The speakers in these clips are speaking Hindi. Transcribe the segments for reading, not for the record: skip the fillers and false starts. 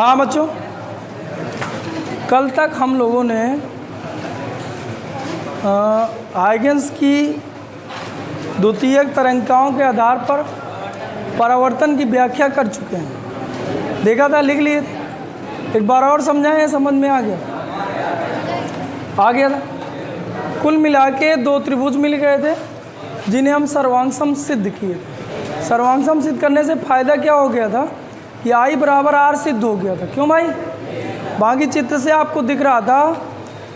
हाँ बच्चों, कल तक हम लोगों ने हाइगेंस की द्वितीयक तरंगिकाओं के आधार पर परावर्तन की व्याख्या कर चुके हैं। देखा था, लिख लिए थे। एक बार और समझाएं, समझ में आ गया था। कुल मिला के दो त्रिभुज मिल गए थे जिन्हें हम सर्वांग सिद्ध किए थे। सर्वांग सिद्ध करने से फ़ायदा क्या हो गया था कि I बराबर R सिद्ध हो गया था। क्यों भाई? बाकी चित्र से आपको दिख रहा था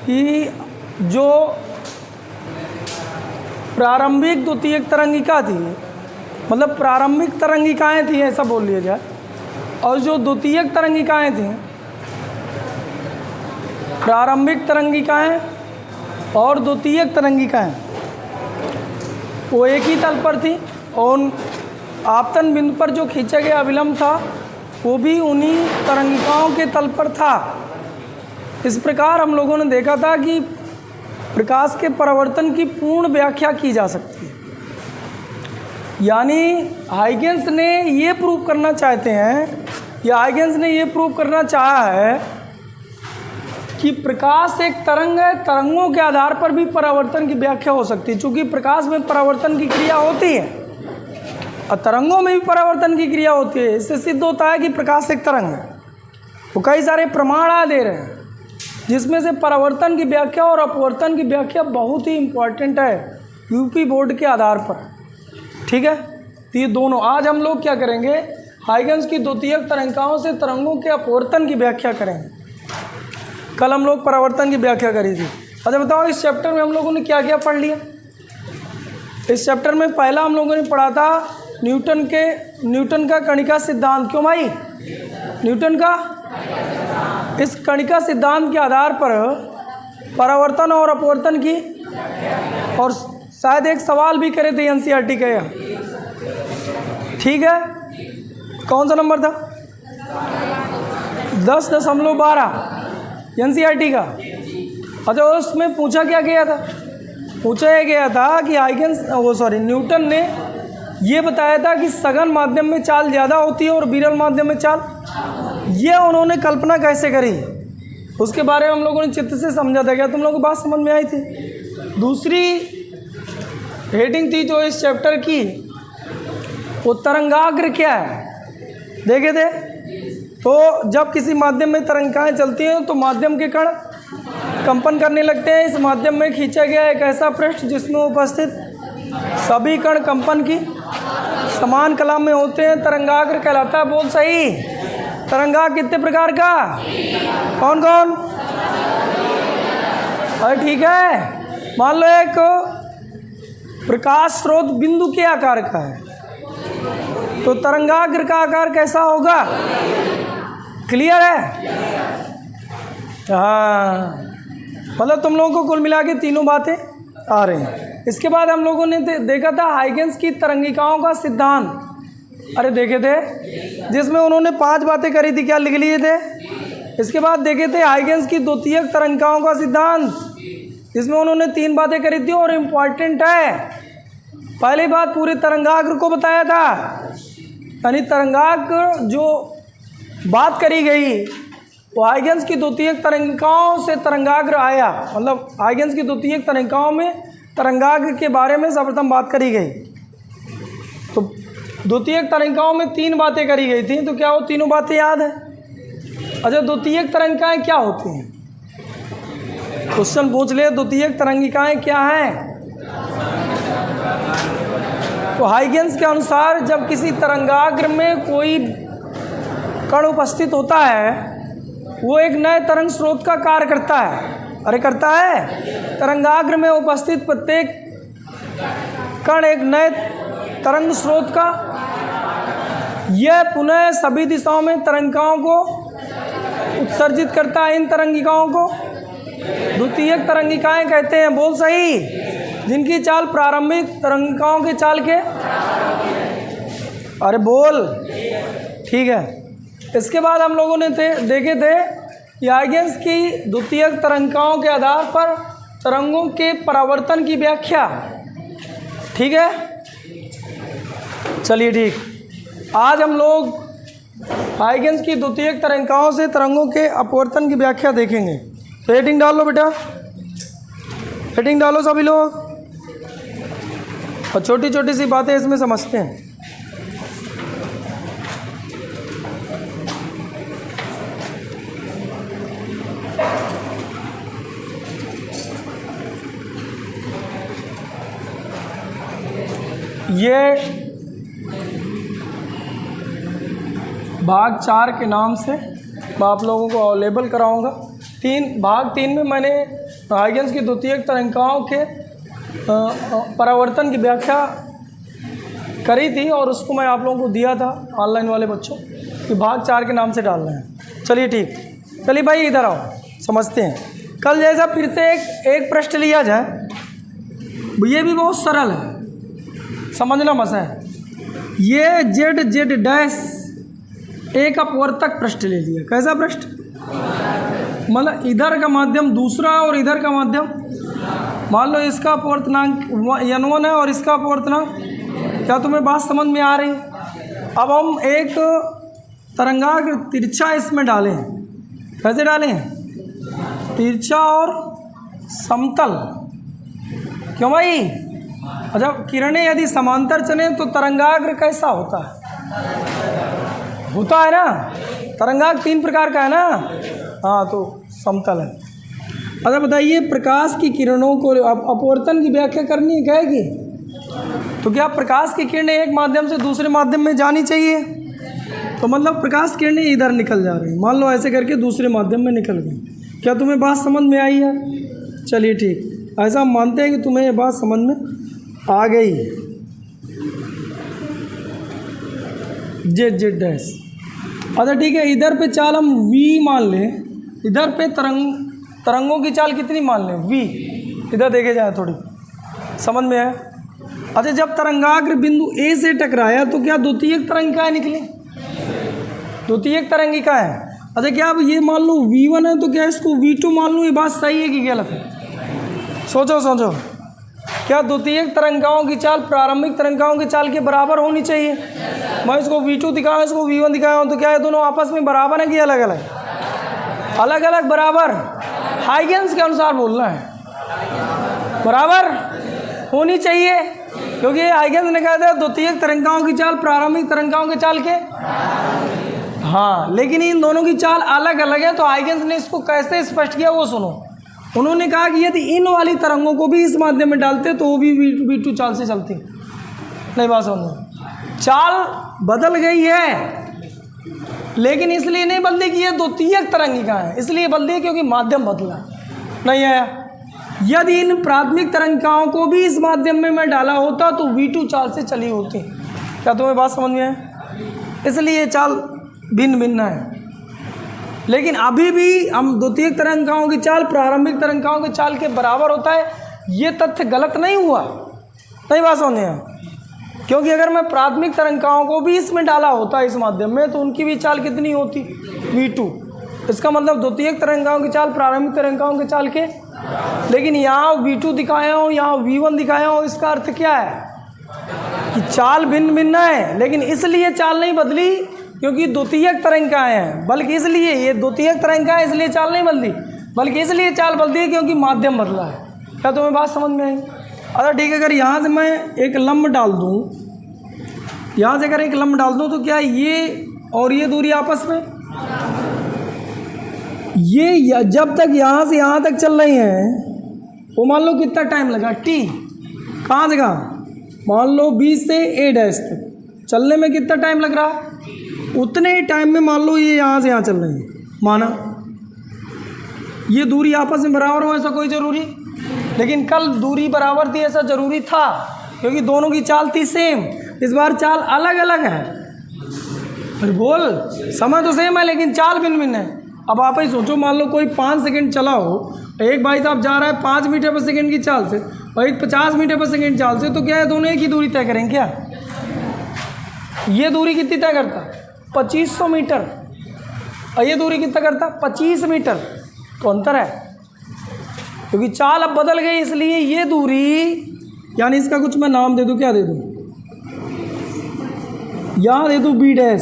कि जो प्रारंभिक द्वितीयक तरंगिका थी, मतलब प्रारंभिक तरंगिकाएं थी ऐसा बोल लिया जाए, और जो द्वितीयक तरंगिकाएं थी, प्रारंभिक तरंगिकाएं और द्वितीयक तरंगिकाएं, वो एक ही तल पर थी और आपतन बिंदु पर जो खींचा गया अभिलंब था वो भी उन्हीं तरंगिकाओं के तल पर था। इस प्रकार हम लोगों ने देखा था कि प्रकाश के परावर्तन की पूर्ण व्याख्या की जा सकती है। यानी हाइगेंस ने ये प्रूव करना चाहते हैं, या हाइगेंस ने ये प्रूव करना चाहा है कि प्रकाश एक तरंग है, तरंगों के आधार पर भी परावर्तन की व्याख्या हो सकती है। चूँकि प्रकाश में परावर्तन की क्रिया होती है और तरंगों में भी परावर्तन की क्रिया होती है। इससे सिद्ध होता है कि प्रकाश एक तरंग है। वो कई सारे प्रमाण दे रहे हैं जिसमें से परावर्तन की व्याख्या और अपवर्तन की व्याख्या बहुत ही इम्पॉर्टेंट है यूपी बोर्ड के आधार पर। ठीक है, तो ये दोनों आज हम लोग क्या करेंगे, हाइगेंस की द्वितीयक तरंगिकाओं से तरंगों के अपवर्तन की व्याख्या करेंगे। कल हम लोग परावर्तन की व्याख्या करी थी। अच्छा बताओ, इस चैप्टर में हम लोगों ने क्या क्या पढ़ लिया? इस चैप्टर में पहला हम लोगों ने पढ़ा था न्यूटन का कणिका सिद्धांत। क्यों भाई? न्यूटन का इस कणिका सिद्धांत के आधार पर परावर्तन और अपवर्तन की, और शायद एक सवाल भी करे थे एनसीईआरटी का। ठीक है, कौन सा नंबर था? 10.12 एनसीईआरटी का। अच्छा, उसमें पूछा क्या गया था? पूछा यह गया था कि न्यूटन ने ये बताया था कि सघन माध्यम में चाल ज़्यादा होती है और विरल माध्यम में चाल, ये उन्होंने कल्पना कैसे करी, उसके बारे में हम लोगों ने चित्र से समझा था। क्या तुम लोगों को बात समझ में आई थी? दूसरी हेडिंग थी जो इस चैप्टर की, वो तरंगाग्र क्या है, देखे थे। तो जब किसी माध्यम में तरंगिकाएं चलती हैं तो माध्यम के कण कंपन करने लगते हैं। इस माध्यम में खींचा गया एक ऐसा पृष्ठ जिसमें उपस्थित सभी कण कंपन की समान कला में होते हैं, तरंगाग्र कहलाता है। बोल सही। तरंगाग्र कितने प्रकार का? कौन कौन? अरे ठीक है, मान लो एक प्रकाश स्रोत बिंदु के आकार का है तो तरंगाग्र का आकार कैसा होगा? क्लियर है? हाँ, मतलब तुम लोगों को कुल मिला के तीनों बातें आ रही हैं। इसके बाद हम लोगों ने देखा था हाइगेंस की तरंगिकाओं का सिद्धांत। अरे देखे थे, जिसमें उन्होंने 5 बातें करी थी। क्या लिख लिए थे? इसके बाद देखे थे हाइगेंस की द्वितीयक तरंगिकाओं का सिद्धांत, जिसमें उन्होंने 3 बातें करी थी और इम्पॉर्टेंट है। पहली बात, पूरे तरंगाग्र को बताया था, यानी तरंगाग्र जो बात करी गई वो हाइगेंस की द्वितीयक तरंगिकाओं से तरंगाग्र आया। मतलब हाइगेंस की द्वितीयक तरंगिकाओं में तरंगाग्र के बारे में सर्वप्रथम बात करी गई। तो द्वितीयक तरंगिकाओं में 3 बातें करी गई थी, तो क्या वो तीनों बातें याद है? अच्छा, द्वितीयक तरंगिकाएं क्या होती हैं? क्वेश्चन पूछ ले, द्वितीयक तरंगिकाएं क्या हैं? तो हाइगेंस के अनुसार जब किसी तरंगाग्र में कोई कण उपस्थित होता है वो एक नए तरंग स्रोत का कार्य करता है। अरे करता है। तरंगाग्र में उपस्थित प्रत्येक कण एक नए तरंग स्रोत का, यह पुनः सभी दिशाओं में तरंगिकाओं को उत्सर्जित करता है। इन तरंगिकाओं को द्वितीयक तरंगिकाएं कहते हैं। बोल सही। जिनकी चाल प्रारंभिक तरंगिकाओं की चाल के, अरे बोल। ठीक है, इसके बाद हम लोगों ने देखे थे कि हाइगेंस की द्वितीयक तरंगिकाओं के आधार पर तरंगों के परावर्तन की व्याख्या। ठीक है, चलिए ठीक। आज हम लोग हाइगेंस की द्वितीयक तरंगिकाओं से तरंगों के अपवर्तन की व्याख्या देखेंगे। हेडिंग डाल लो बेटा, हेडिंग डालो सभी लोग, और छोटी छोटी सी बातें इसमें समझते हैं। ये भाग 4 के नाम से मैं आप लोगों को अवेलेबल कराऊंगा। भाग 3 में मैंने हाइगेंस की द्वितीयक तरंगिकाओं के परावर्तन की व्याख्या करी थी और उसको मैं आप लोगों को दिया था ऑनलाइन वाले बच्चों कि भाग 4 के नाम से डालना है। चलिए ठीक, चलिए भाई इधर आओ, समझते हैं। कल जैसा फिर से एक प्रश्न लिया जाए, ये भी बहुत सरल है, समझना मसा है। ये जेड जेड डैश एक अपवर्तक पृष्ठ ले लिया। कैसा पृष्ठ? मतलब इधर का माध्यम दूसरा और इधर का माध्यम, मान लो इसका अपवर्तनांक n1 है और इसका अपवर्तनांक, क्या तुम्हें बात समझ में आ रही? अब हम एक तरंगाग्र तिरछा इसमें डालें। कैसे डालें? तिरछा और समतल। क्यों भाई? अच्छा, किरणें यदि समांतर चले तो तरंगाग्र कैसा होता है? होता है ना, तरंगाग्र 3 प्रकार का है ना। हाँ, तो समतल है। अच्छा बताइए, प्रकाश की किरणों को अपवर्तन की व्याख्या करनी है, कहेगी? तो क्या प्रकाश की किरणें एक माध्यम से दूसरे माध्यम में जानी चाहिए? तो मतलब प्रकाश किरणें इधर निकल जा रही हैं, मान लो ऐसे करके दूसरे माध्यम में निकल गई। क्या तुम्हें बात समझ में आई है? चलिए ठीक, ऐसा हम मानते हैं कि तुम्हें ये बात समझ में आ गई। Z Z dash. अच्छा ठीक है, इधर पे चाल हम v मान लें, इधर पे तरंगों की चाल कितनी मान लें? v। इधर देखे जाए, थोड़ी समझ में है। अच्छा, जब तरंगाग्र बिंदु A से टकराया तो क्या द्वितीयक तरंगिकाएं निकली? द्वितीयक तरंगिका है। अच्छा, क्या अब ये मान लो v1 है तो क्या इसको v2 मान लूँ? ये बात सही है कि गलत है? सोचो सोचो, क्या द्वितीयक तरंगिकाओं की चाल प्रारंभिक तरंगिकाओं की चाल के बराबर होनी चाहिए? मैं इसको v2 दिखाऊँ, इसको v1 दिखाऊँ, तो क्या ये दोनों आपस में बराबर है कि अलग अलग? अलग अलग बराबर। हाइगेंस के अनुसार बोलना है, बराबर होनी चाहिए, क्योंकि हाइगेंस ने कहा था द्वितीयक तरंगिकाओं की चाल प्रारंभिक तरंगिकाओं की चाल के। हाँ, लेकिन इन दोनों की चाल अलग अलग है। तो हाइगेंस ने इसको कैसे स्पष्ट किया वो सुनो। उन्होंने कहा कि यदि इन वाली तरंगों को भी इस माध्यम में डालते तो वो भी v2 चाल से चलती। नहीं बात समझो, चाल बदल गई है, लेकिन इसलिए नहीं बदली कि ये द्वितीयक तरंगिका है, इसलिए बदली क्योंकि माध्यम बदला नहीं है। यदि इन प्राथमिक तरंगिकाओं को भी इस माध्यम में मैं डाला होता तो v2 चाल से चली होती। क्या तुम्हें बात समझ में है? इसलिए चाल भिन्न भिन्न है, लेकिन अभी भी हम द्वितीयक तरंगिकाओं की चाल प्रारंभिक तरंगिकाओं की चाल के बराबर होता है, ये तथ्य गलत नहीं हुआ। नहीं बात समझ में? क्योंकि अगर मैं प्राथमिक तरंगिकाओं को भी इसमें डाला होता इस माध्यम में तो उनकी भी चाल कितनी होती? v2। इसका मतलब द्वितीयक तरंगिकाओं की चाल प्रारंभिक तरंगिकाओं की चाल के, लेकिन यहाँ v2 दिखाया हो, यहाँ v1 दिखाया हो, इसका अर्थ क्या है कि चाल भिन्न भिन्न है। लेकिन इसलिए चाल नहीं बदली क्योंकि द्वितीयक तरंगिकाएं हैं, बल्कि इसलिए ये द्वितीयक तरंगिकाएं इसलिए चाल नहीं बदली, बल्कि इसलिए चाल बदली है क्योंकि माध्यम बदला है। क्या तुम्हें बात समझ में आई? अच्छा ठीक है, अगर यहाँ से मैं एक लंब डाल दूँ, यहाँ से अगर एक लंब डाल दूँ तो क्या ये और ये दूरी आपस में, ये जब तक यहाँ से यहाँ तक चल रही हैं वो मान लो कितना टाइम लगा? t। कहाँ से कहाँ? मान लो B से A डैश तक चलने में कितना टाइम लग रहा है? उतने ही टाइम में मान लो ये यहाँ से यहाँ चल रही है, माना ये दूरी आपस में बराबर हो, ऐसा कोई ज़रूरी? लेकिन कल दूरी बराबर थी ऐसा ज़रूरी था क्योंकि दोनों की चाल थी सेम। इस बार चाल अलग अलग है। फिर बोल, समय तो सेम है लेकिन चाल भिन्न भिन्न है। अब आप ही सोचो, मान लो कोई 5 सेकंड चला हो, एक भाई साहब जा रहा है 5 मीटर पर सेकंड की चाल से और एक 50 मीटर पर सेकंड चाल से, तो क्या है दोनों एक ही दूरी तय करेंगे? क्या ये दूरी कितनी तय करता? 2500 मीटर, और ये दूरी कितना करता? 25 मीटर। तो अंतर है क्योंकि चाल अब बदल गई, इसलिए ये दूरी, यानी इसका कुछ मैं नाम दे दूँ, क्या दे दूँ? यहाँ दे दूँ b डैश,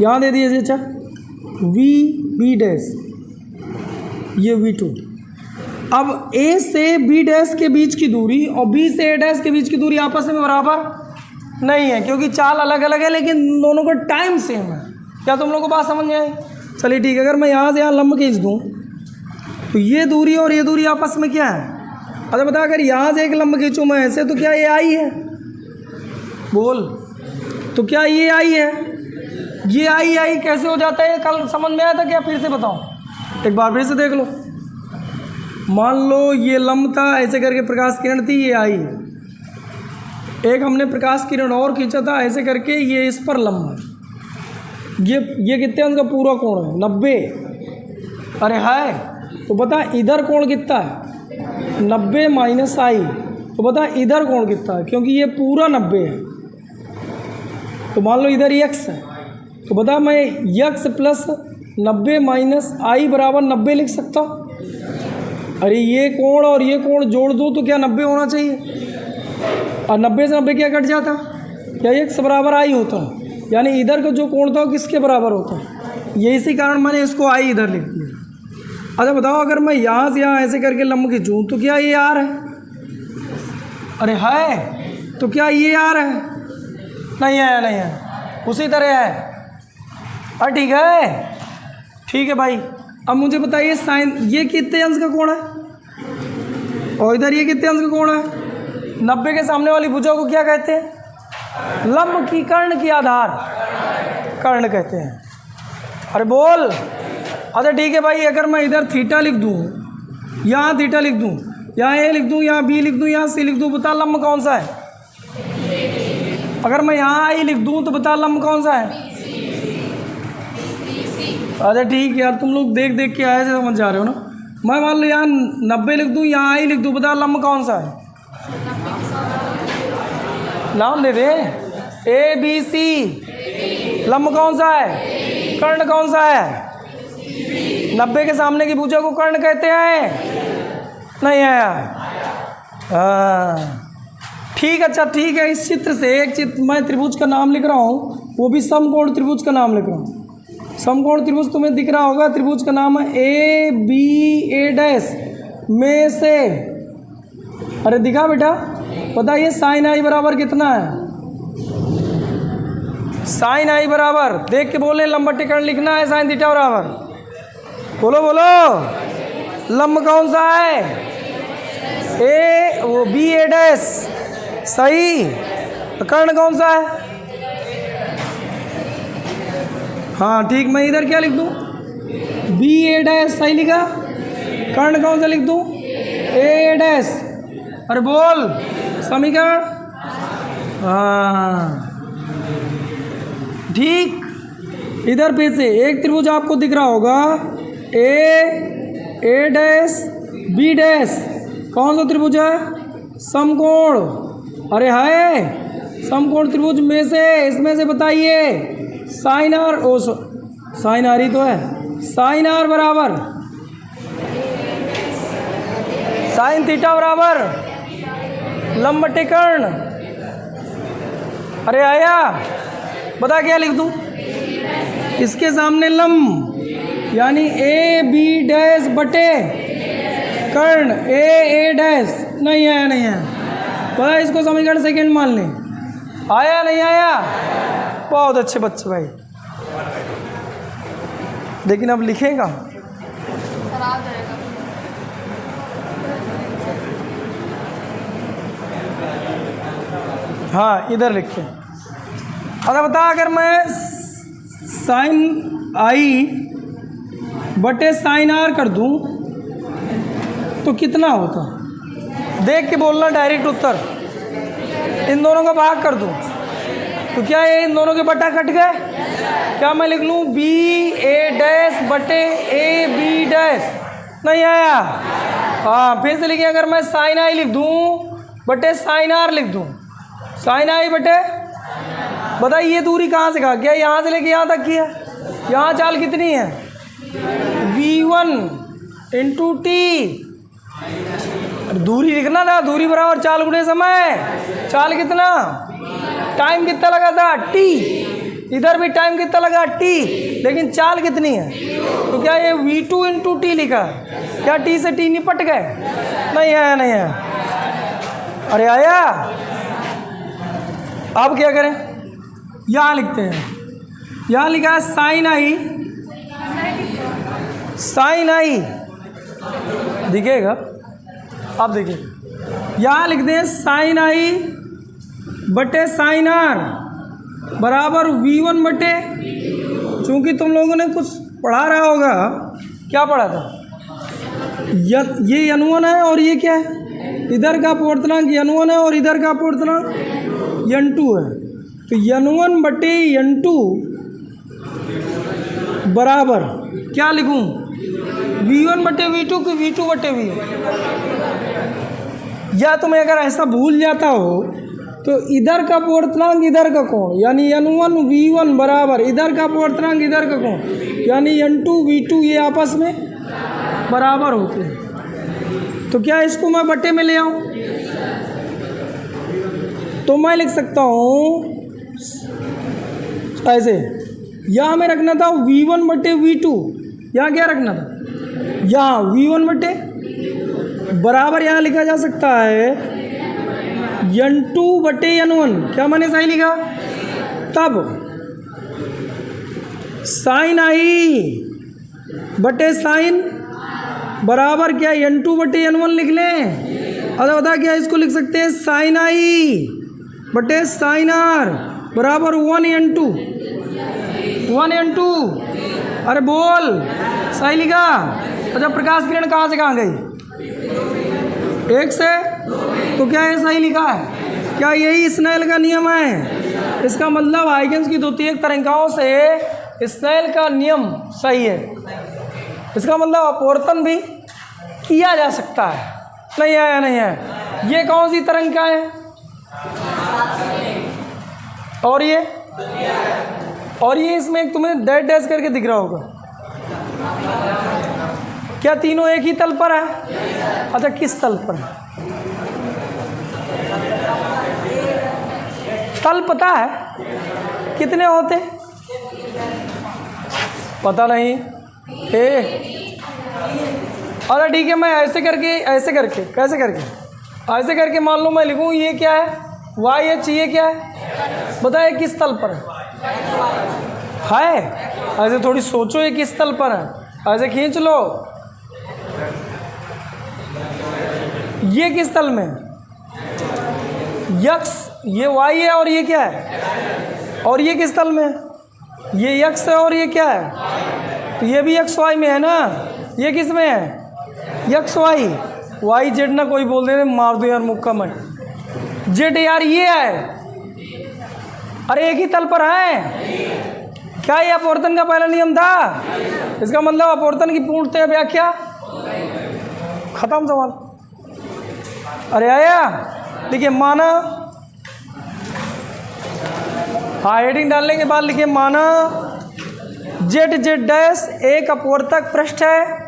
यहाँ दे दिए। अच्छा वी बी डैश, ये V2। अब A से B डैश के बीच की दूरी और B से A डैश के बीच की दूरी आपस में बराबर नहीं है, क्योंकि चाल अलग अलग है लेकिन दोनों का टाइम सेम है। क्या तुम लोगों को बात समझ में आई? चलिए ठीक है, अगर मैं यहाँ से यहाँ लंब खींच दूँ तो ये दूरी और ये दूरी आपस में क्या है? अच्छा बता, अगर यहाँ से एक लंब खींचूँ मैं ऐसे तो क्या ये आई है? बोल, तो क्या ये आई है? ये आई कैसे हो जाता है? कल समझ में आया था क्या? फिर से बताऊँ, एक बार फिर से देख लो। मान लो ये लंब था, ऐसे करके प्रकाश किरण थी, ये आई है। एक हमने प्रकाश किरण और खींचा था ऐसे करके, ये इस पर लंब है। ये कितने अंश का पूरा कोण है? 90। अरे है, तो बता इधर कोण कितना है? 90 माइनस आई। तो बता इधर कोण कितना है? क्योंकि ये पूरा 90 है, तो मान लो इधर x है, तो बता मैं x प्लस 90 माइनस आई बराबर 90 लिख सकता हूँ। अरे ये कोण और ये कोण जोड़ दो तो क्या 90 होना चाहिए, और 90 से 90 क्या कट जाता? क्या x बराबर आई होता है, यानी इधर का जो कोण था वो किसके बराबर होता है? ये इसी कारण मैंने इसको आई इधर लिख दिया। अच्छा बताओ, अगर मैं यहाँ से यहाँ ऐसे करके लंब खींचूँ तो क्या ये आर है? अरे है, तो क्या ये आर है? नहीं है, नहीं है, उसी तरह है। अरे ठीक है भाई। अब मुझे बताइए साइन, ये कितने अंश का कोण है और इधर ये कितने अंश का कोण है? 90 के सामने वाली भुजा को क्या कहते हैं? लंब की कर्ण की आधार कर्ण कहते हैं। अरे बोल। अच्छा ठीक है भाई, अगर मैं इधर थीटा लिख दूँ, यहाँ थीटा लिख दूँ, यहाँ ए लिख दूँ, यहाँ बी लिख दूँ, यहाँ सी लिख दूँ, बता लंब कौन सा है? अगर मैं यहाँ आई लिख दूँ तो बता लंब कौन सा है? अच्छा ठीक है यार, तुम लोग देख देख के आए से समझ जा रहे हो ना। मैं मान लो यहाँ 90 लिख दूँ, यहाँ आई लिख दूँ, बता लंब कौन सा है? नाम दे दे। ABC। लंब कौन सा है? कर्ण कौन सा है? 90 के सामने की भुजा को कर्ण कहते हैं। नहीं आया? हाँ ठीक। अच्छा ठीक है, इस चित्र से एक चित्र मैं त्रिभुज का नाम लिख रहा हूँ, वो भी समकोण त्रिभुज का नाम लिख रहा हूँ। समकोण त्रिभुज तुम्हें दिख रहा होगा, त्रिभुज का नाम है AB डैश में से। अरे दिखा बेटा, बताइए साइन आई बराबर कितना है? साइन आई बराबर देख के बोले, लंब कर्ण लिखना है साइन थीटा बराबर। बोलो बोलो, लंब कौन सा है? वो BA डैश, सही। कर्ण कौन सा है? हाँ ठीक, मैं इधर क्या लिख दूँ? BA डैश, सही लिखा। कर्ण कौन सा लिख दूँ? A dash. अरे बोल, समीकरण। हाँ ठीक। इधर फिर से एक त्रिभुज आपको दिख रहा होगा, A डैश B डैश। कौन सा त्रिभुज है? समकोण। अरे है, समकोण त्रिभुज में से, इसमें से बताइए साइन आर, ओ साइन आर ही तो है, साइन आर बराबर साइन थीटा बराबर लंब कर्ण। अरे आया, बता क्या लिख दूँ? इसके सामने लंब, यानी AB डैश बटे कर्ण A डैश। नहीं आया? नहीं आया? बता, इसको समीकरण सेकेंड मान लें। आया नहीं आया? बहुत अच्छे बच्चे भाई, लेकिन अब लिखेगा। हाँ इधर लिखे। अरे बता, अगर मैं साइन आई बटे साइन आर कर दूं तो कितना होता? देख के बोलना, डायरेक्ट उत्तर। इन दोनों का भाग कर दूं तो क्या ये इन दोनों के बटा कट गए? क्या मैं लिख लूँ BA डैश बटे AB डैश? नहीं आया? हाँ फिर से लिखिए, अगर मैं साइन आई लिख दूँ बटे साइन आर लिख दूँ, साइन आई बटे, बताइए ये दूरी कहाँ से कहाँ? क्या यहाँ से लेके यहाँ तक की है? यहाँ चाल कितनी है? V1 into T। दूरी लिखना था, दूरी बराबर चाल गुणे समय। चाल कितना, टाइम कितना लगा था? T। इधर भी टाइम कितना लगा t, लेकिन चाल कितनी है? तो क्या ये v2 इंटू टी लिखा है? क्या t से t निपट गए? नहीं आया, नहीं आया। अरे आया। अब क्या करें? यहाँ लिखते हैं, यहाँ लिखा है साइन आई, साइन आई दिखेगा, अब देखिए यहाँ लिखते हैं साइन आई बटे साइन आर बराबर v1 बटे, चूंकि तुम लोगों ने कुछ पढ़ा रहा होगा, क्या पढ़ा था? ये n1 है और ये क्या है? इधर का अपवर्तनांक n1 है और इधर का अपवर्तनांक n2 है। तो n1 बटे n2 बराबर क्या लिखूं? v1 बटे v2 की v2 बटे v1। या तुम्हें अगर ऐसा भूल जाता हो तो इधर का अपवर्तनांक इधर का कोण, यानी n1 v1 बराबर इधर का अपवर्तनांक इधर का कोण, यानी n2 v2 ये आपस में बराबर होते हैं। तो क्या इसको मैं बटे में ले आऊं? तो मैं लिख सकता हूं ऐसे, यहाँ में रखना था v1 बटे v2, यहाँ क्या रखना था? यहाँ v1 बटे बराबर यहाँ लिखा जा सकता है n2 बटे n1। क्या मैंने सही लिखा? तब साइन आई बटे साइन बराबर क्या n2 बटे n1 लिख लें। अरे बता क्या इसको लिख सकते हैं? साइन आई बटे साइन आर बराबर 1n2, 1n2। अरे बोल, सही लिखा? अच्छा, प्रकाश किरण कहाँ से कहाँ गई? एक से, तो क्या ये सही लिखा है? क्या यही स्नेल का नियम है? इसका मतलब हाइगेंस की द्वितीयक तरंगिकाओं से स्नेल का नियम सही है। इसका मतलब अपवर्तन भी किया जा सकता है। नहीं आया, नहीं आया। ये कौन सी तरंगिका है? और ये इसमें एक तुम्हें डैश डैश करके दिख रहा होगा। क्या तीनों एक ही तल पर है? अच्छा, किस तल पर है? तल पता है कितने होते? पता नहीं। अरे ठीक है, मैं ऐसे करके कैसे करके ऐसे करके मान लो मैं लिखूँ ये क्या है? Y H. ये क्या है? बताए किस तल पर है? ऐसे थोड़ी सोचो ये किस तल पर है, ऐसे खींच लो। ये किस तल में? यक्स, ये वाई है और ये क्या है? और ये किस तल में? ये यक्स है और ये क्या है? तो ये भी एक्स वाई में है ना। ये किस में है? X Y. वाई जेड ना कोई बोल दे, मार दो यार मुक्का मैं। जेड यार ये है। अरे एक ही तल पर है। क्या ये अपवर्तन का पहला नियम था? इसका मतलब अपवर्तन की पूर्णतः व्याख्या खत्म सवाल। अरे आया, देखिए माना, हाँ हेडिंग डालने के बाद लिखिए माना जेड जेड डैश एक अपवर्तक पृष्ठ है।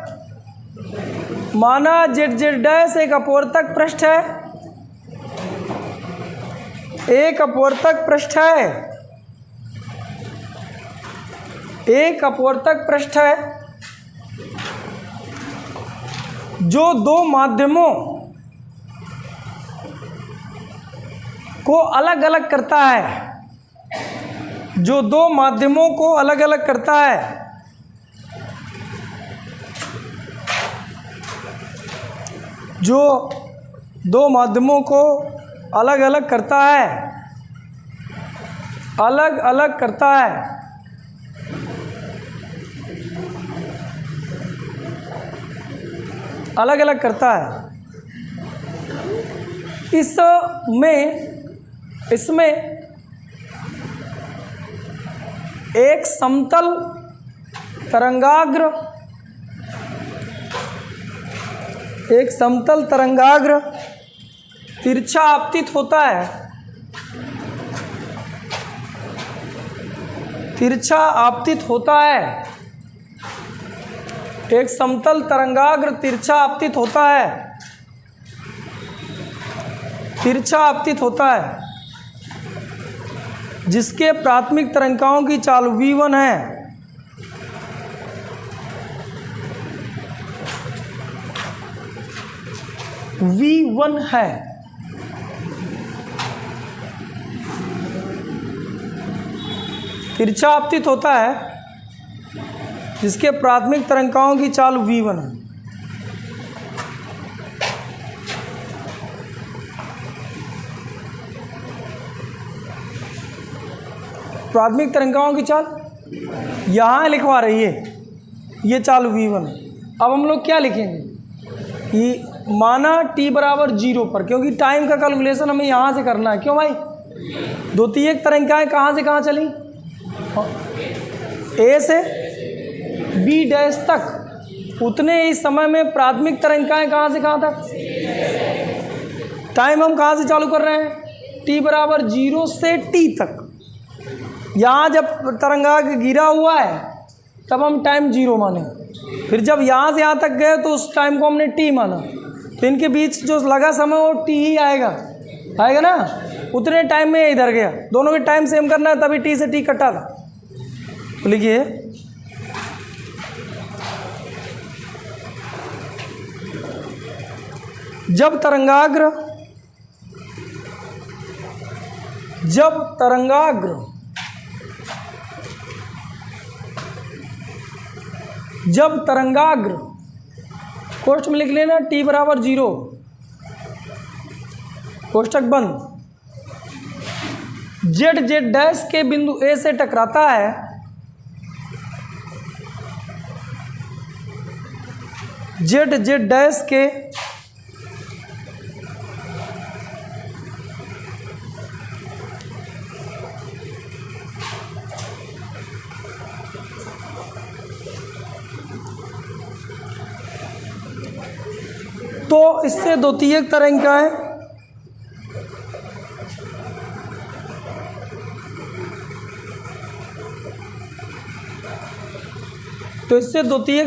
माना जेड जेड डैश एक अपवर्तक पृष्ठ है, एक अपवर्तक पृष्ठ है, एक अपवर्तक पृष्ठ है जो दो माध्यमों को अलग अलग करता है, जो दो माध्यमों को अलग अलग करता है। जो दो माध्यमों को अलग अलग करता है, अलग अलग करता है। अलग अलग करता है। इसमें एक समतल तरंगाग्र, एक समतल तरंगाग्र तिरछा आपतित होता है, तिरछा आपतित होता है। एक समतल तरंगाग्र तिरछा आपतित होता है, तिरछा आपतित होता है। जिसके प्राथमिक तरंगिकाओं की चाल v1 है, v1 है, तिरछा आपतित होता है जिसके प्राथमिक तरंगिकाओं की चाल v1 है। प्राथमिक तरंगिकाओं की चाल यहाँ लिखवा रही है, ये चाल v1 है। अब हम लोग क्या लिखेंगे कि माना t बराबर 0 पर, क्योंकि टाइम का कैलकुलेशन हमें यहाँ से करना है। क्यों भाई? द्वितीयक तरंगिकाएं कहाँ से कहाँ चली? A से B डैश तक। उतने ही समय में प्राथमिक तरंगिकाएं कहाँ से कहाँ तक? टाइम हम कहाँ से चालू कर रहे हैं? t बराबर 0 से t तक। यहाँ जब तरंगाग्र गिरा हुआ है तब हम टाइम 0 माने, फिर जब यहाँ से यहाँ तक गए तो उस टाइम को हमने t माना, तो इनके बीच जो लगा समय वो t ही आएगा ना। उतने टाइम में इधर गया, दोनों के टाइम सेम करना है, तभी t से t कटा था। तो लिखिए जब तरंगाग्र कोष्ठ में लिख लेना t बराबर 0, कोष्ठक बंद, z डैश के बिंदु A से टकराता है, z डैश के तो इससे द्वितीयक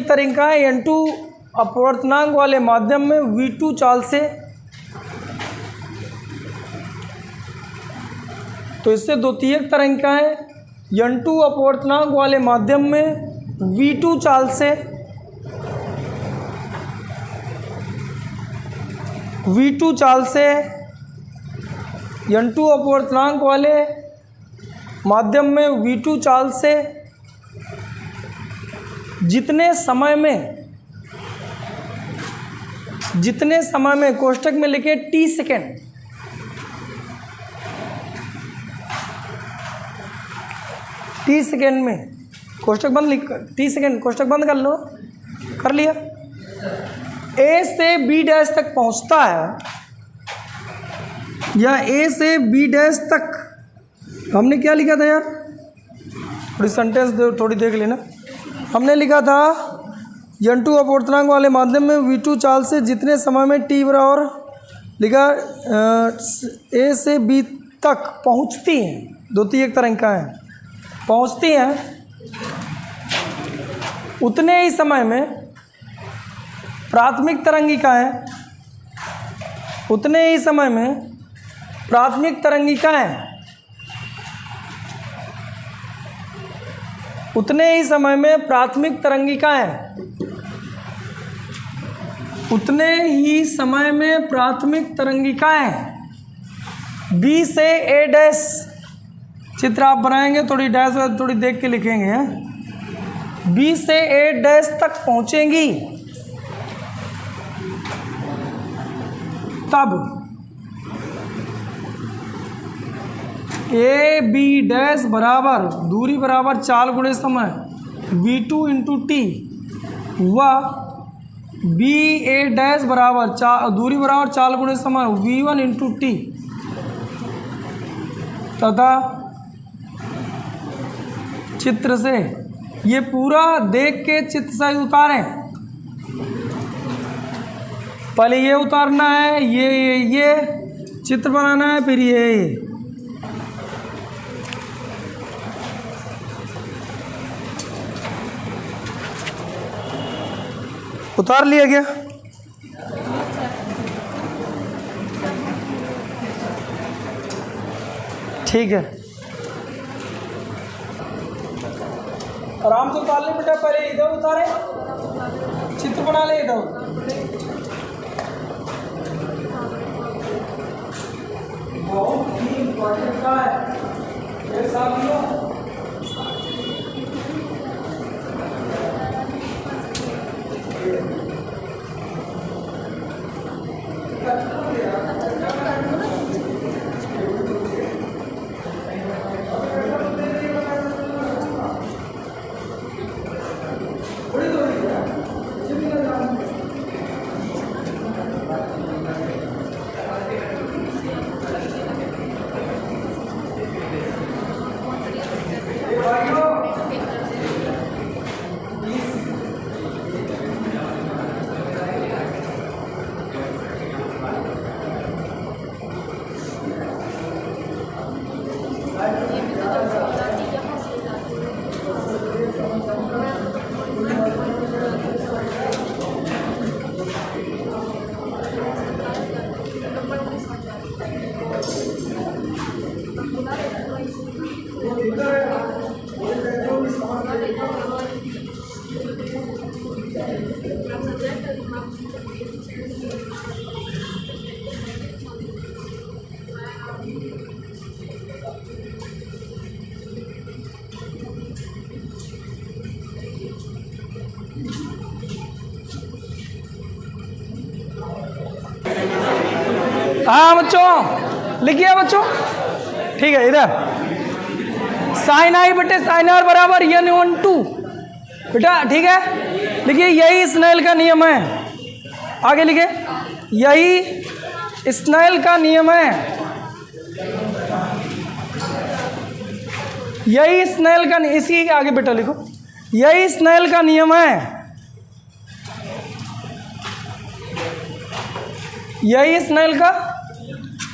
तरंगिकाएं n2 अपवर्तनांक वाले माध्यम में v2 चाल से, तो इससे द्वितीयक तरंगिकाएं n2 अपवर्तनांक वाले माध्यम में v2 चाल से n2 अपवर्तनांक वाले माध्यम में v2 चाल से जितने समय में कोष्ठक में लिखे t सेकेंड, t सेकेंड में कोष्ठक बंद लिख, t सेकेंड कोष्ठक बंद कर लो, कर लिया। A से B डैश तक पहुंचता है, या A से B डैश तक हमने क्या लिखा था यार? थोड़ी सेंटेंस थोड़ी देख लेना। हमने लिखा था n2 अपवर्तनांक वाले माध्यम में v2 चाल से जितने समय में t बराबर लिखा A से B तक पहुंचती हैं, द्वितीयक तरंगिकाएं पहुंचती हैं, उतने ही समय में प्राथमिक तरंगिकाएं B से A डैश, चित्र आप बनाएंगे थोड़ी डैश थोड़ी देख के लिखेंगे, B से A डैश तक पहुंचेंगी, तब ए बी डैश बराबर दूरी बराबर चाल गुणे समय v2 इंटू टी, व बी ए डैश बराबर दूरी बराबर चाल गुणे समय v1 इंटू टी, तथा चित्र से ये पूरा देख के चित्र से उतारें। पहले ये उतारना है, ये चित्र बनाना है, फिर ये उतार लिया गया। ठीक है। आराम से उतार ले बेटा, पहले इधर उतारे, चित्र बना ले इधर। बहुत ही इम्पोर्टेंट का है ये साथियों। हाँ बच्चों, लिखिए बच्चों, ठीक है। इधर साइन आई बटे साइन आर बराबर n/2 बेटा, ठीक है। लिखिए यही स्नेल का नियम है। आगे लिखिए, यही स्नेल का नियम है, यही स्नेल का, इसी के आगे बेटा लिखो, यही स्नेल का नियम है, यही स्नेल का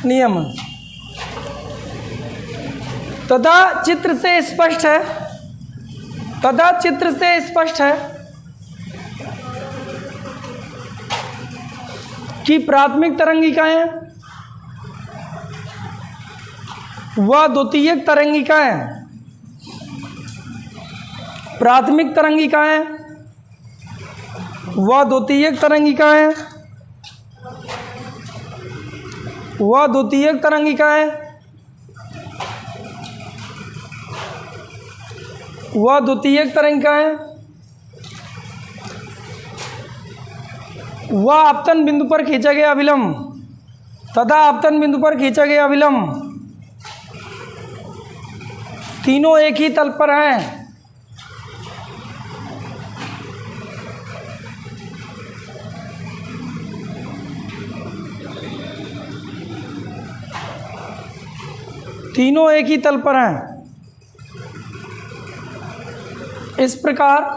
नियम है। तथा चित्र से स्पष्ट है, तथा चित्र से स्पष्ट है कि प्राथमिक तरंगिकाएं व द्वितीयक तरंगिकाएं, प्राथमिक तरंगिकाएं व द्वितीयक तरंगिकाएं व द्वितीयक तरंगिकाएं व द्वितीयक तरंगिकाएं व आपतन बिंदु पर खींचा गया अभिलंब तथा आपतन बिंदु पर खींचा गया अभिलंब तीनों एक ही तल पर हैं। तीनों एक ही तल पर हैं। इस प्रकार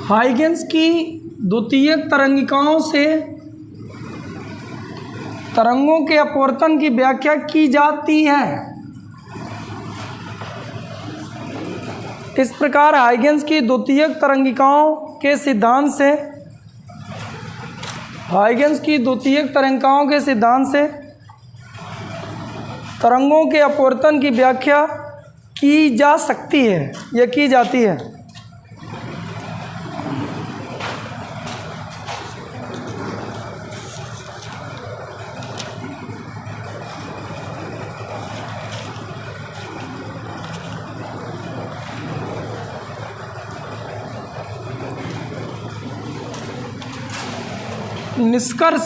हाइगेंस की द्वितीयक तरंगिकाओं से तरंगों के अपवर्तन की व्याख्या की जाती है। इस प्रकार हाइगेंस की द्वितीयक तरंगिकाओं के सिद्धांत से, हाइगेंस की द्वितीयक तरंगिकाओं के सिद्धांत से तरंगों के अपवर्तन की व्याख्या की जा सकती है या की जाती है। निष्कर्ष,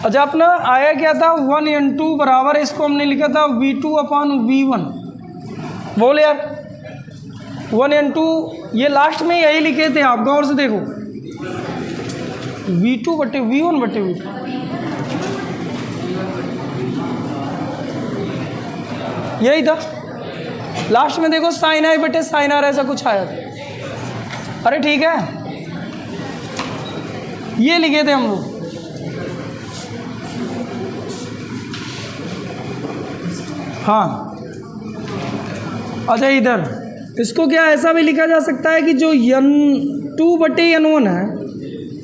अच्छा अपना आया क्या था 1n2 बराबर, इसको हमने लिखा था V2/V1। बोले यार 1n2, ये लास्ट में यही लिखे थे आप, गौर से देखो V2/V1/V2, यही था। लास्ट में देखो साइन आई बटे साइन आर ऐसा कुछ आया था। अरे ठीक है, ये लिखे थे हम लोग। हाँ अच्छा इधर इसको क्या ऐसा भी लिखा जा सकता है कि जो n2/n1 है,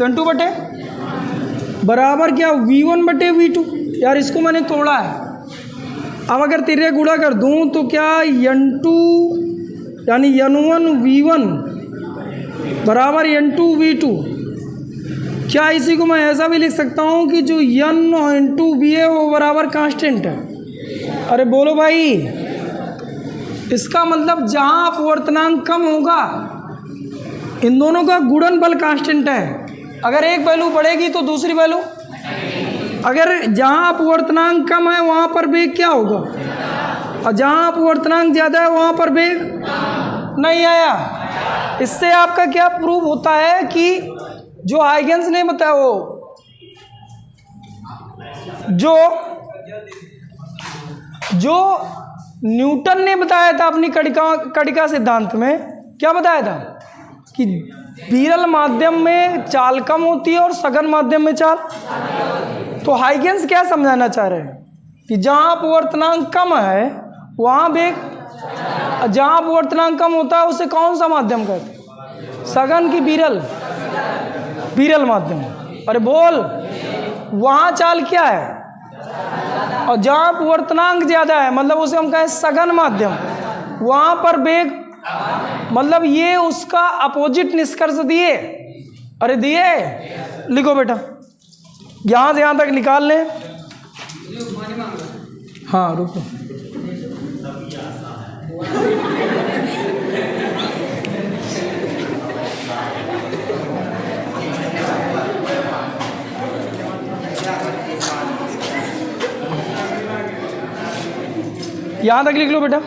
n2 बराबर क्या v1/v2। यार इसको मैंने तोड़ा है। अब अगर तिर्यक गुणा कर दूं तो क्या n2 यानी n1v1 बराबर n2v2। क्या इसी को मैं ऐसा भी लिख सकता हूँ कि जो n/v है वो बराबर कांस्टेंट है। अरे बोलो भाई, इसका मतलब जहाँ अपवर्तनांक कम होगा इन दोनों का गुणनफल कांस्टेंट है। अगर एक वैल्यू बढ़ेगी तो दूसरी वैल्यू, अगर जहाँ अपवर्तनांक कम है वहाँ पर वेग क्या होगा, और जहाँ अपवर्तनांक ज़्यादा है वहाँ पर वेग नहीं आया। इससे आपका क्या प्रूव होता है कि जो हाइगेंस ने बताया वो जो न्यूटन ने बताया था अपनी कणिका सिद्धांत में, क्या बताया था कि विरल माध्यम में चाल कम होती है और सघन माध्यम में चाल। तो हाइगेंस क्या समझाना चाह रहे हैं कि जहाँ अपवर्तनांक कम है वहाँ वेग, जहाँ अपवर्तनांक कम होता है उसे कौन सा माध्यम कहते हैं, सघन की विरल, विरल माध्यम। अरे बोल, वहाँ चाल क्या है, और जहाँ अपवर्तनांक ज़्यादा है मतलब उसे हम कहें सघन माध्यम, वहाँ पर वेग, मतलब ये उसका अपोजिट निष्कर्ष दिए। अरे दिए, लिखो बेटा, यहाँ से यहाँ तक निकाल लें। हाँ रुको, यहाँ तक लिख लो बेटा।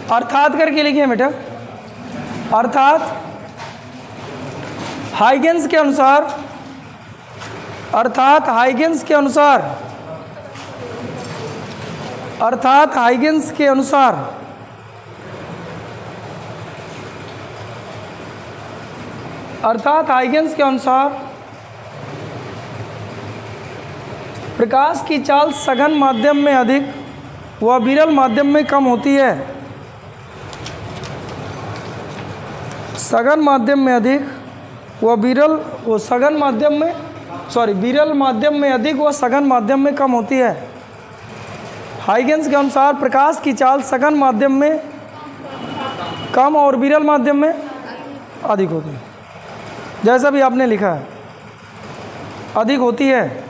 अर्थात करके लिखिए बेटा। अर्थात हाइगेंस के अनुसार, अर्थात हाइगेंस के अनुसार, अर्थात हाइगेंस के अनुसार अर्थात हाइगेंस के अनुसार प्रकाश की चाल सघन माध्यम में अधिक व विरल माध्यम में कम होती है। सघन माध्यम में अधिक व विरल, वो सघन माध्यम में, सॉरी विरल माध्यम में अधिक व सघन माध्यम में कम होती है। हाइगेंस के अनुसार प्रकाश की चाल सघन माध्यम में कम और विरल माध्यम में अधिक होती है। जैसा भी आपने लिखा है, अधिक होती है,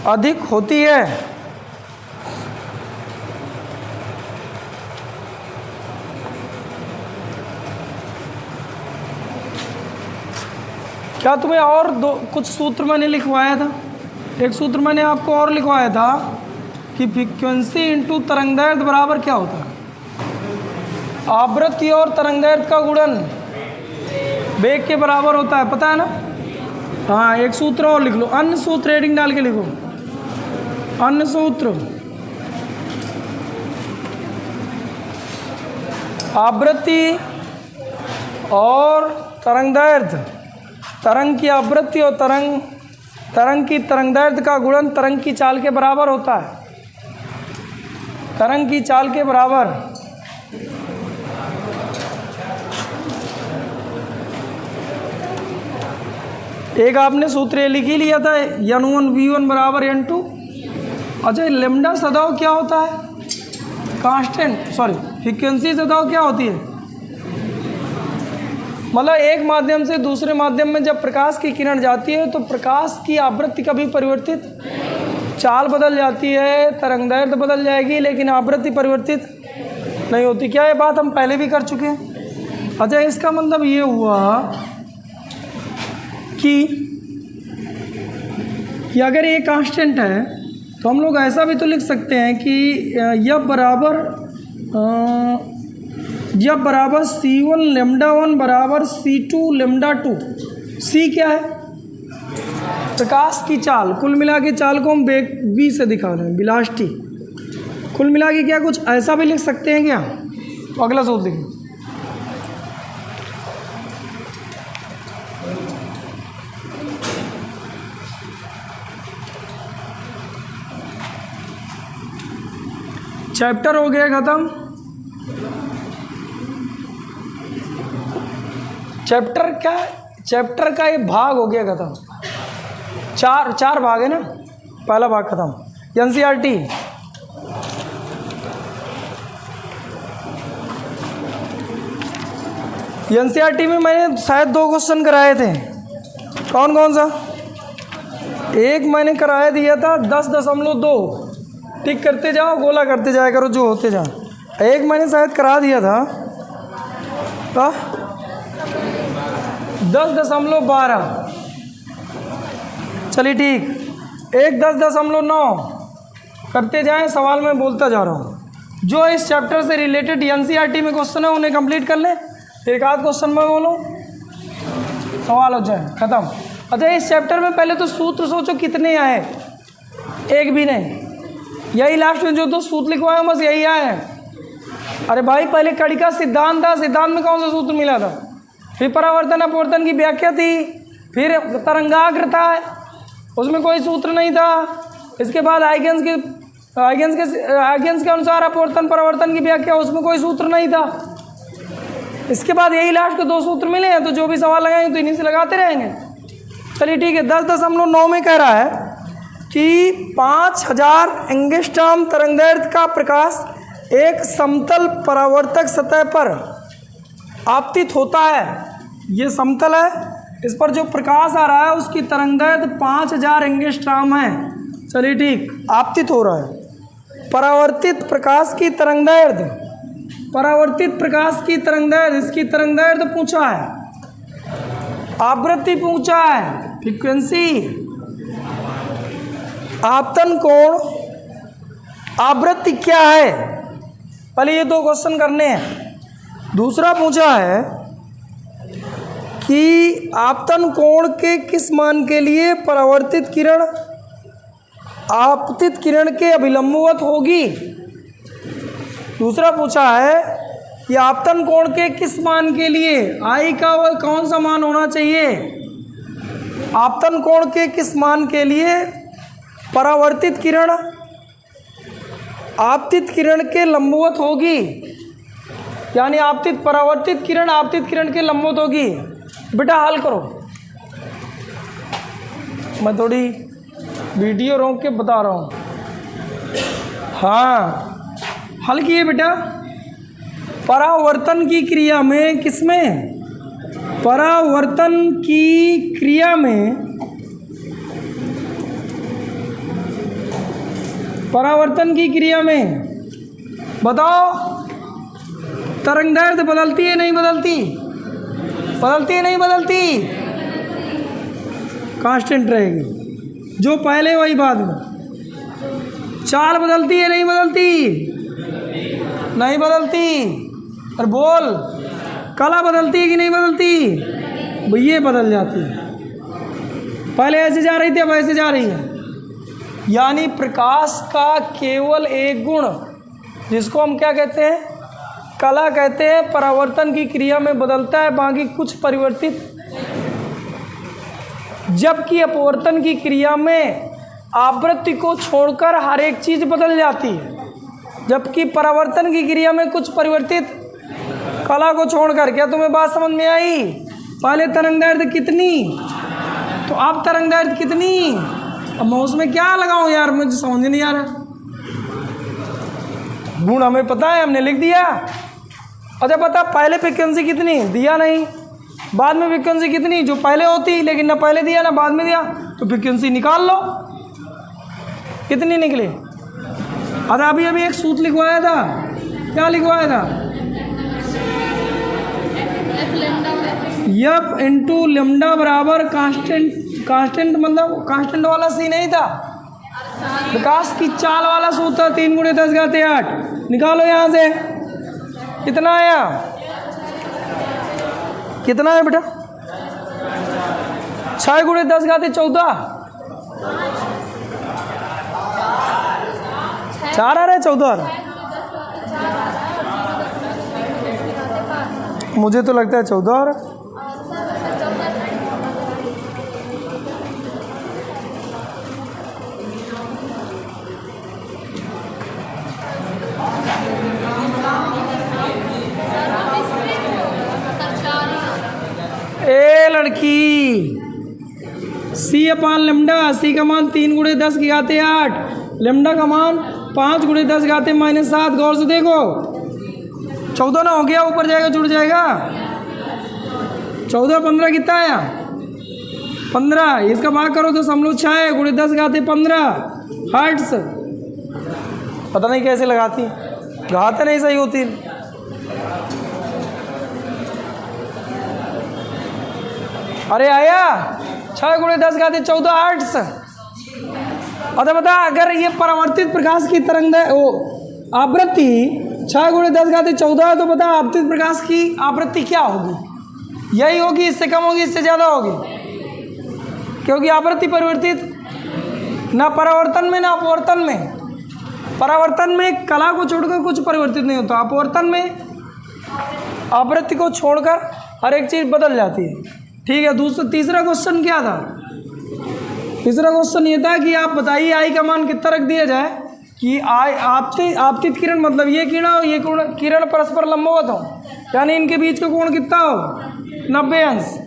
अधिक होती है। क्या तुम्हें और दो कुछ सूत्र मैंने लिखवाया था? एक सूत्र मैंने आपको और लिखवाया था कि फ्रीक्वेंसी इंटू तरंगदैर्घ्य बराबर क्या होता है, आवृत्ति और तरंगदैर्घ्य का गुणन वेग के बराबर होता है, पता है ना। हाँ, एक सूत्र और लिख लो, अन्य सूत्र हेडिंग डाल के लिखो, अन्य सूत्र। आवृत्ति और तरंगदैर्घ्य, तरंग की आवृत्ति और तरंग की तरंगदैर्घ्य का गुणन तरंग की चाल के बराबर होता है, तरंग की चाल के बराबर। एक आपने सूत्र ये लिख ही लिया था, n1v1 बराबर n2। अच्छा, लेमडा सदाव क्या होता है, कांस्टेंट, सॉरी फ्रीक्वेंसी सदाव क्या होती है, मतलब एक माध्यम से दूसरे माध्यम में जब प्रकाश की किरण जाती है तो प्रकाश की आवृत्ति कभी परिवर्तित, चाल बदल जाती है, तरंगदैर्घ्य बदल जाएगी, लेकिन आवृत्ति परिवर्तित नहीं होती। क्या ये बात हम पहले भी कर चुके हैं? अच्छा, इसका मतलब ये हुआ कि अगर ये कांस्टेंट है तो हम लोग ऐसा भी तो लिख सकते हैं कि यह बराबर C1 लेमडा 1 बराबर C2 लेमडा 2। C क्या है, प्रकाश की चाल, कुल मिला के चाल को हम वेग v से दिखा रहे हैं, वेलोसिटी। कुल मिला के क्या कुछ ऐसा भी लिख सकते हैं क्या? अगला सूत्र देखिए, चैप्टर हो गया ख़त्म। चैप्टर का ये भाग हो गया ख़त्म। चार भाग है ना, पहला भाग ख़त्म। एनसीईआरटी में मैंने शायद 2 क्वेश्चन कराए थे। कौन कौन सा? एक मैंने कराया दिया था 10.2, टिक करते जाओ, गोला करते जाया करो जो होते जाओ। एक मैंने शायद करा दिया था 10.12। चलिए ठीक। एक 10.9 करते जाएं, सवाल मैं बोलता जा रहा हूँ। जो इस चैप्टर से रिलेटेड एनसीईआरटी में क्वेश्चन है उन्हें कंप्लीट कर लें, एक आध क्वेश्चन मैं बोलूँ, सवाल हो जाए ख़त्म। अच्छा, इस चैप्टर में पहले तो सूत्र सोचो कितने आए? एक भी नहीं। यही लास्ट में जो 2 सूत्र लिखवाए बस यही आए। अरे भाई, पहले कड़ी का सिद्धांत था, सिद्धांत में कौन सा सूत्र मिला था? फिर परावर्तन अपवर्तन की व्याख्या थी, फिर तरंगाग्र था, उसमें कोई सूत्र नहीं था। इसके बाद आइगेंस के अनुसार अपवर्तन परावर्तन की व्याख्या, उसमें कोई सूत्र नहीं था। इसके बाद यही लास्ट के 2 सूत्र मिले हैं, तो जो भी सवाल लगाएंगे तो इन्हीं से लगाते रहेंगे। चलिए ठीक है। 10.9 में कह रहा है कि 5000 एंगस्ट्रॉम तरंगदैर्घ्य का प्रकाश एक समतल परावर्तक सतह पर आपतित होता है। ये समतल है, इस पर जो प्रकाश आ रहा है उसकी तरंगदैर्घ्य 5000 एंगस्ट्रॉम है। चलिए ठीक, आपतित हो रहा है। परावर्तित प्रकाश की तरंगदैर्घ्य, इसकी तरंगदैर्घ्य पूछा है, आवृत्ति पूछा है, फ्रीक्वेंसी, आपतन कोण, आवृत्ति क्या है। पहले ये 2 क्वेश्चन करने हैं। दूसरा पूछा है कि आपतन कोण के किस मान के लिए परावर्तित किरण आपतित किरण के अभिलंबवत होगी। दूसरा पूछा है कि आपतन कोण के किस मान के लिए आई का वह कौन सा मान होना चाहिए। आपतन कोण के किस मान के लिए परावर्तित किरण आपतित किरण के लंबवत होगी, यानी परावर्तित किरण आपतित किरण के लंबवत होगी। बेटा हल करो, मैं थोड़ी वीडियो रोक के बता रहा हूँ। हाँ, हल किए बेटा। परावर्तन की क्रिया में, किसमें? परावर्तन की क्रिया में, बताओ तरंगदैर्घ्य बदलती है नहीं बदलती? बदलती है नहीं बदलती? कांस्टेंट रहेगी, जो पहले वही बाद में। चाल बदलती है नहीं बदलती? नहीं बदलती। और बोल, कला बदलती है कि नहीं बदलती? ये बदल जाती है। पहले ऐसे जा रही थी, अब ऐसे जा रही है। यानी प्रकाश का केवल एक गुण, जिसको हम क्या कहते हैं? कला कहते हैं, परावर्तन की क्रिया में बदलता है, बाकी कुछ परिवर्तित। जबकि अपवर्तन की क्रिया में आवृत्ति को छोड़कर हर एक चीज़ बदल जाती है, जबकि परावर्तन की क्रिया में कुछ परिवर्तित, कला को छोड़कर। क्या तुम्हें बात समझ में आई? पहले तरंगदैर्घ्य कितनी, तो अब तरंगदैर्घ्य कितनी। अब मैं उसमें क्या लगाऊं यार, मुझे समझ नहीं आ रहा। गुण हमें पता है, हमने लिख दिया। अच्छा बता, पहले फ्रीक्वेंसी कितनी, दिया नहीं। बाद में फ्रीक्वेंसी कितनी, जो पहले होती, लेकिन ना पहले दिया ना बाद में दिया, तो फ्रीक्वेंसी निकाल लो कितनी निकली। अच्छा अभी एक सूत्र लिखवाया था, क्या लिखवाया था? एफ इंटू लेमडा बराबर कांस्टेंट, मतलब कांस्टेंट वाला सी नहीं था, प्रकाश की चाल वाला सूत्र, 3 × 10⁸ निकालो यहाँ से। कितना आया? कितना है बेटा? 6 × 10⁻14। 4 आ रहा है, 14 आ रहा है। मुझे तो लगता है 14 आ रहा है। सी का मान 3 गुणे 10 की घाते 8, लेमडा का मान 5 गुणे 10 की घाते -7। गौर से देखो 14 ना हो गया, ऊपर जाएगा जुड़ जाएगा। 14 15 कितना आया 15, इसका भाग करो तो समलो 6 गुणे 10 की घाते 15 हर्ट्स। पता नहीं कैसे लगाती, घाते नहीं सही होती। अरे आया 6 गुणे 10 घाते 14 हर्ट्ज। अतः बता, अगर ये परावर्तित प्रकाश की तरंग आवृत्ति 6 गुणे 10 घाते 14 है, तो बता आपतित प्रकाश की आवृत्ति क्या होगी? यही होगी, इससे कम होगी, इससे ज़्यादा होगी? क्योंकि आवृत्ति परिवर्तित ना परावर्तन में ना अपवर्तन में। परावर्तन में कला को छोड़कर कुछ परिवर्तित नहीं होता, अपवर्तन में आवृत्ति को छोड़कर हर एक चीज़ बदल जाती है। ठीक है। तीसरा क्वेश्चन क्या था? तीसरा क्वेश्चन ये था कि आप बताइए आई का मान कितना रख दिया जाए कि आपतित किरण, मतलब ये किरण और ये किरण परस्पर लंबवत हो, यानी इनके बीच का कोण कितना हो 90 अंश।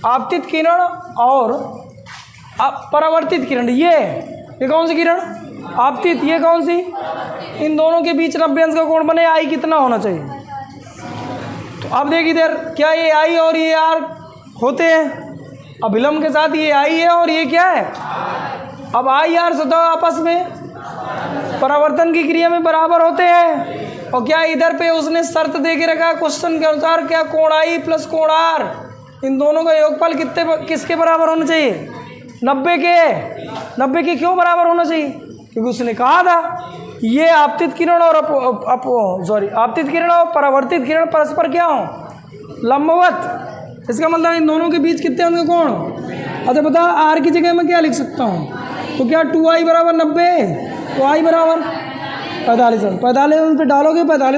आपतित किरण और परावर्तित किरण, ये कौन सी किरण? आपतित। ये कौन सी? इन दोनों के बीच 90 अंश का कोण बने, आई कितना होना चाहिए? तो अब देखिए इधर, क्या ये आई और ये आर होते हैं? अभिलंब के साथ ये आई है और ये क्या है? अब आई आर सतह आपस में परावर्तन की क्रिया में बराबर होते हैं। और क्या इधर पे उसने शर्त दे के रखा क्वेश्चन के अनुसार, क्या कोण आई प्लस कोण आर, इन दोनों का योगफल किसके बराबर होना चाहिए? 90 के। 90 के क्यों बराबर होना चाहिए? क्योंकि उसने कहा था ये आपतित किरण और आपतित किरण और परावर्तित किरण परस्पर क्या हो? लंबवत। इसका मतलब इन दोनों के बीच कितने होंगे कोण? अच्छा बता, आर की जगह मैं क्या लिख सकता हूँ? तो क्या 2i बराबर 90, तो आई बराबर 45 पे डालोगे 45।